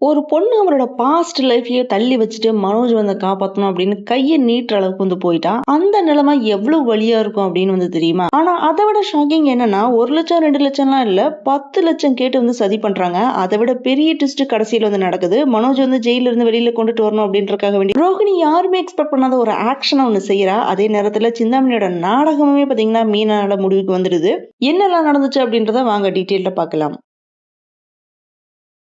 ஒரு பொண்ணு அவரோட பாஸ்ட் லைஃபையே தள்ளி வச்சுட்டு மனோஜ் வந்து காப்பாத்தணும் அப்படின்னு கையை நீட்டுற அளவுக்கு வந்து போயிட்டா. அந்த நிலைமை எவ்வளவு வலியா இருக்கும் அப்படின்னு வந்து தெரியுமா? ஆனா அதை விட ஷாக்கிங் என்னன்னா 1 லட்சம் 2 லட்சம்லாம் இல்ல, 10 லட்சம் கேட்டு வந்து சதி பண்றாங்க. அதை விட பெரிய ட்விஸ்ட் கடைசியில வந்து நடக்குது. மனோஜ் வந்து ஜெயில இருந்து வெளியில கொண்டுட்டு வரணும் அப்படின்றதுக்காக வேண்டி ரோஹிணி யாருமே எக்ஸ்பெக்ட் பண்ணாத ஒரு ஆக்ஷனை ஒண்ணு செய்யறா. அதே நேரத்துல சிந்தாமணியோட நாடகமே பாத்தீங்கன்னா மீனால முடிவுக்கு வந்துடுது. என்னெல்லாம் நடந்துச்சு அப்படின்றத வாங்க டீட்டெயில்ல பார்க்கலாம்.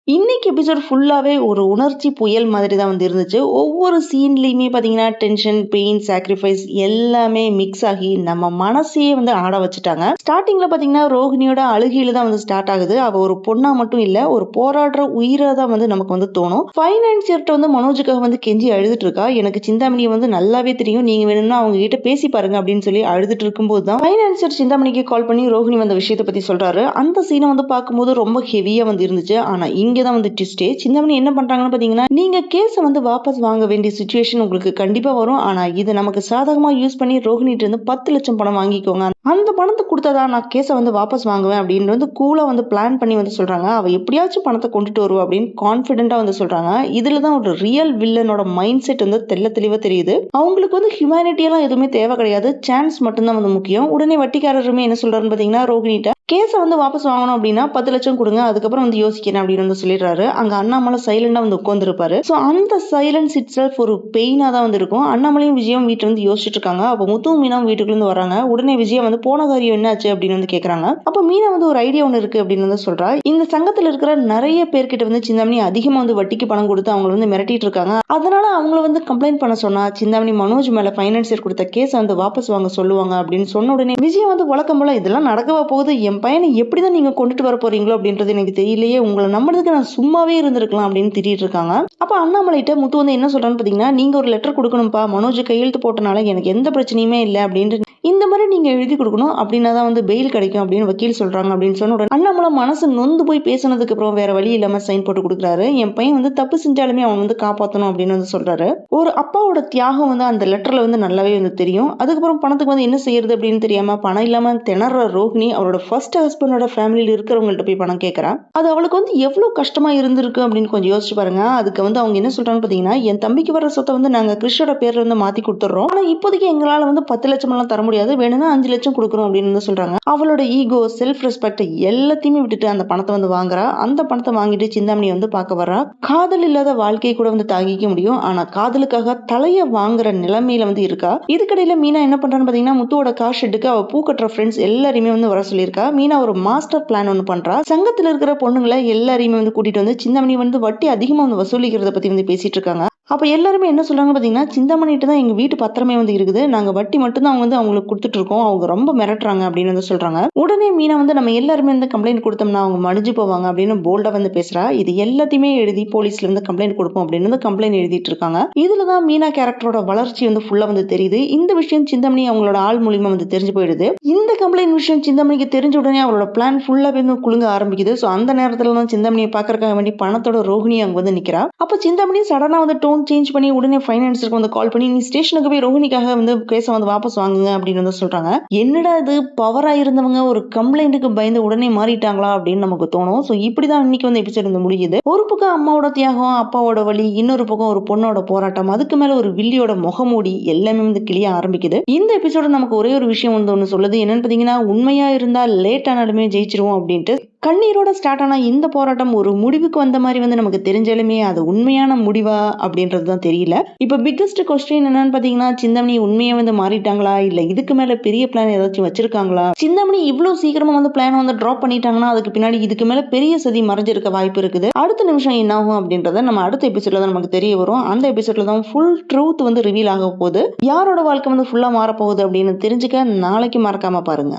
இன்னைக்கு எபிசோட் ஃபுல்லாவே ஒரு உணர்ச்சி புயல் மாதிரி தான் வந்து இருந்துச்சு. ஒவ்வொரு சீன்லயுமே பாத்தீங்கன்னா டென்ஷன், பெயின், சாக்ரிஃபைஸ் எல்லாமே மிக்ஸ் ஆகி நம்ம மனசையே வந்து ஆட வச்சுட்டாங்க. ஸ்டார்டிங்ல பாத்தீங்கன்னா ரோஹிணியோட அழுகையில தான் வந்து ஸ்டார்ட் ஆகுது. அவ ஒரு பொண்ணா மட்டும் இல்ல, ஒரு போராடுற உயிரா தான் வந்து நமக்கு வந்து தோணும். ஃபைனான்சியர்ட்ட வந்து மனோஜுக்காக வந்து கெஞ்சி அழுதுட்டு இருக்கா. எனக்கு சிந்தாமணியை வந்து நல்லாவே தெரியும், நீங்க வேணும்னா அவங்க கிட்ட பேசி பாருங்க அப்படின்னு சொல்லி அழுதுட்டு இருக்கும்போது தான் ஃபைனான்சியர் சிந்தாமணிக்கு கால் பண்ணி ரோஹிணி வந்த விஷயத்தை பத்தி சொல்றாரு. அந்த சீனை வந்து பார்க்கும்போது ரொம்ப ஹெவியா வந்து இருந்துச்சு. ஆனா இங்கதான் வந்து ட்விஸ்டே. சிந்தாமணி என்ன பண்றாங்கன்னு பாத்தீங்கன்னா, நீங்க கேஸை வந்து வாபஸ் வாங்க வேண்டிய சுச்சுவேஷன் உங்களுக்கு கண்டிப்பா வரும். ஆனா இது நமக்கு சாதகமா யூஸ் பண்ணி ரோஹிணிட்ட இருந்து 10 லட்சம் பணம் வாங்கிக்கோங்க. அந்த பணத்தை கொடுத்ததா நான் கேஸை வந்து வாபஸ் வாங்குவேன் அப்படின்னு வந்து கூலா வந்து பிளான் பண்ணி வந்து சொல்றாங்க. அவ எப்படியாச்சும் பணத்தை கொண்டுட்டு வருவா அப்படின்னு கான்பிடென்டா வந்து சொல்றாங்க. இதுலதான் ஒரு ரியல் வில்லனோட மைண்ட் செட் வந்து தெளிவா தெரியுது. அவங்களுக்கு வந்து ஹியூமனிட்டி எல்லாம் எதுவுமே தேவை கிடையாது, சான்ஸ் மட்டும்தான் வந்து முக்கியம். உடனே வட்டிக்காரருமே என்ன சொல்றாருன்னு பாத்தீங்கன்னா, ரோஹிணிட்ட கேஸை வந்து வாபஸ் வாங்கணும் அப்படின்னா 10 லட்சம் கொடுங்க, அதுக்கப்புறம் வந்து யோசிக்கிறேன் அப்படின்னு வந்து சொல்லிடுறாரு. அங்க அண்ணாமலை சைலண்டா வந்து உட்கார்ந்துருப்பாரு. சோ அந்த சைலன்ஸ் இட் செல்ஃப் ஒரு பெயினா தான் வந்து இருக்கும். அண்ணாமலையும் விஜயும் வீட்டுல இருந்து யோசிச்சுட்டு இருக்காங்க. அப்ப முத்துவும் மீனாவும் வீட்டுக்குள்ள இருந்து வராங்க. உடனே விஜயா வந்து போன காரியம் என்னாச்சு அப்படின்னு வந்து கேக்குறாங்க. அப்ப மீனா வந்து ஒரு ஐடியா ஒண்ணு இருக்கு அப்படின்னு வந்து சொல்றா. இந்த சங்கத்துல இருக்கிற நிறைய பேர்கிட்ட வந்து சிந்தாமணி அதிகமா வந்து வட்டிக்கு பணம் கொடுத்து அவங்களை வந்து மிரட்டிட்டு இருக்காங்க. அதனால அவங்கள வந்து கம்ப்ளைண்ட் பண்ண சொன்னா சிந்தாமணி மனோஜ் மேல பைனான்சியர் கொடுத்த கேஸை வந்து வாபஸ் வாங்க சொல்லுவாங்க அப்படின்னு சொன்ன உடனே விஜய் வந்து வழக்கம் போல இதெல்லாம் நடக்கவா போகுது, என் பையனை எப்படிதான் நீங்க கொண்டுட்டு வர போறீங்களோ அப்படின்றது எனக்கு தெரியலையே, உங்களை நம்புறதுக்கு நான் சும்மாவே இருந்திருக்கலாம் அப்படின்னு திட்டிட்டு இருக்காங்க. அப்ப அண்ணாமலைட்ட முத்து வந்து என்ன சொல்றான்னு பாத்தீங்கன்னா, நீங்க ஒரு லெட்டர் கொடுக்கணும்ப்பா, மனோஜ் கையெழுத்து போட்டனால எனக்கு எந்த பிரச்சனையுமே இல்லை அப்படின்ட்டு இந்த மாதிரி நீங்க எழுதி கொடுக்கணும், அப்படின்னா தான் வந்து பெயில் கிடைக்கும் அப்படின்னு வக்கீல் சொல்றாங்க அப்படின்னு சொன்ன உடனே அண்ணாமலை மனசு நொந்து போய் பேசினதுக்கு அப்புறம் வேற வழி இல்லாம சைன் போட்டு கொடுக்குறாரு. என் பையன் வந்து தப்பு செஞ்சாலுமே அவன் வந்து காப்பாற்றணும் அப்படின்னு வந்து சொல்றாரு. ஒரு அப்பாவோட தியாகம் வந்து அந்த லெட்டர்ல வந்து நல்லாவே வந்து தெரியும். அதுக்கப்புறம் பணத்துக்கு வந்து என்ன செய்யறது அப்படின்னு தெரியாம பணம் இல்லாம திணற ரோஹிணி அவரோட ஃபர்ஸ்ட் ஹஸ்பண்டோட ஃபேமிலியில இருக்கிறவங்கள்ட்ட போய் பணம் கேட்கறா. அது அவளுக்கு வந்து எவ்வளவு கஷ்டமா இருந்திருக்கு அப்படின்னு கொஞ்சம் யோசிச்சு பாருங்க. அதுக்கு வந்து அவங்க என்ன சொல்றாங்க பாத்தீங்கன்னா, என் தம்பிக்கு வர சொத்தை வந்து நாங்க கிறிஷோட பேர்ல வந்து மாத்தி கொடுத்துறோம், ஆனா இப்போதைக்கு எங்களால வந்து 10 லட்சம் எல்லாம் தர முடியாது, வேணும்னா 5 லட்சம் கொடுக்குறோம் அப்படின்னு வந்து சொல்றாங்க. அவளோட ஈகோ, செல்ஃப் ரெஸ்பெக்ட் எல்லாத்தையுமே விட்டுட்டு அந்த பணத்தை வந்து வாங்குறா. அந்த பணத்தை வாங்கிட்டு சிந்தாமணி வந்து பார்க்க வர்றா. காதல் இல்லாத வாழ்க்கையை கூட வந்து தாங்கிக்க முடியும், ஆனா காதலுக்காக தலைய வாங்குற நிலைமையில வந்து இருக்கா. இதுக்கடையில மீனா என்ன பண்றான்னு பாத்தீங்கன்னா, முத்துவோட கார் ஷெட்டுக்கு அவ பூ கட்டுற ஃப்ரெண்ட்ஸ் எல்லாரையுமே வந்து வர சொல்லியிருக்கா. மீனா ஒரு மாஸ்டர் பிளான் ஒன்று பண்றா. சங்கத்துல இருக்கிற பொண்ணுங்களை எல்லாரையுமே வந்து கூட்டிட்டு வந்து சிந்தாமணி வந்து வட்டி அதிகமா வந்து வசூலிக்கிறத பத்தி வந்து பேசிட்டு இருக்காங்க. அப்ப எல்லாருமே என்ன சொல்றாங்க பாத்தீங்கன்னா, சிந்தாமணிட்டு தான் எங்க வீட்டு பத்திரமே வந்து இருக்குது, நாங்க வட்டி மட்டும் தான் வந்து அவங்களுக்கு கொடுத்துட்டு இருக்கோம், அவங்க ரொம்ப மிரட்டுறாங்க அப்படின்னு வந்து சொல்றாங்க. உடனே மீனா வந்து நம்ம எல்லாருமே வந்து கம்ப்ளைண்ட் கொடுத்தோம்னா அவங்க மடிஞ்சு போவாங்க அப்படின்னு போல்டா வந்து பேசுறா. இது எல்லாத்தையுமே எழுதி போலீஸ்ல இருந்து கம்ப்ளைண்ட் கொடுப்போம் அப்படின்னு வந்து கம்ப்ளைண்ட் எழுதிட்டு இருக்காங்க. இதுலதான் மீனா கேரக்டரோட வளர்ச்சி வந்து ஃபுல்லா வந்து தெரியுது. இந்த விஷயம் சிந்தாமணி அவங்களோட ஆள் மூலியமா வந்து தெரிஞ்சு போயிடுது. இந்த கம்ப்ளைண்ட் விஷயம் சிந்தாமணிக்கு தெரிஞ்ச உடனே அவளோட பிளான் ஃபுல்லாவே வந்து குலுங்க ஆரம்பிக்குது. சோ அந்த நேரத்துல தான் சிந்தாமணியை பாக்குறதுக்காக வேண்டி பணத்தோட ரோஹிணி அங்க வந்து நிக்கிறா. அப்ப சிந்தாமணி சடனா வந்து டோன் சேஞ்ச் பண்ணி உடனே ஃபைனான்ஸருக்கு வந்து கால் பண்ணி, நீ ஸ்டேஷனுக்கு போய் ரோஹிணிக்காக வந்து கேஸை வந்து வாபஸ் வாங்குங்க அப்படின்னு வந்து சொல்றாங்க. என்னடா இது, பவரா இருந்தவங்க ஒரு கம்ப்ளைண்ட்டுக்கு பயந்து உடனே மாறிட்டாங்களா அப்படின்னு நமக்கு தோணும். சோ இப்படிதான் இன்னைக்கு வந்து எபிசோட் வந்து முடியுது. ஒரு பக்கம் அம்மாவோட தியாகம், அப்பாவோட வலி, இன்னொரு பக்கம் ஒரு பொண்ணோட போராட்டம், அதுக்கு மேல ஒரு வில்லியோட முகமூடி எல்லாமே வந்து கிளிய ஆரம்பிக்குது. இந்த எபிசோட நமக்கு ஒரே ஒரு விஷயம் வந்து ஒண்ணு சொல்லுது. என்னன்னு பாத்தீங்கன்னா, உண்மையா இருந்தா லேட் ஆனாலுமே ஜெயிச்சிருவோம் அப்படின்ட்டு. கண்ணீரோட ஸ்டார்ட் ஆன இந்த போராட்டம் ஒரு முடிவுக்கு வந்த மாதிரி வந்து நமக்கு தெரிஞ்சாலுமே அது உண்மையான முடிவா அப்படின்றதுதான் தெரியல. இப்ப பிக்கஸ்ட் கொஸ்டின் என்னன்னு பாத்தீங்கன்னா, சிந்தாமணி உண்மையா வந்து மாறிட்டாங்களா, இல்ல இதுக்கு மேல பெரிய பிளான் ஏதாச்சும் வச்சிருக்காங்களா? சிந்தாமணி இவ்வளவு சீக்கிரமா வந்து பிளான் வந்து டிராப் பண்ணிட்டாங்கன்னா அதுக்கு பின்னாடி இதுக்கு மேல பெரிய சதி மறைஞ்சிருக்க வாய்ப்பு இருக்குது. அடுத்த நிமிஷம் என்ன ஆகும் அப்படின்றத நம்ம அடுத்த எபிசோட்ல தான் நமக்கு தெரிய வரும். அந்த எபிசோட்ல தான் ஃபுல் ட்ரூத் வந்து ரிவீல் ஆக போகுது. யாரோட வாழ்க்கை வந்து ஃபுல்லா மாற போகுது அப்படின்னு தெரிஞ்சுக்க நாளைக்கு மறக்காம பாருங்க.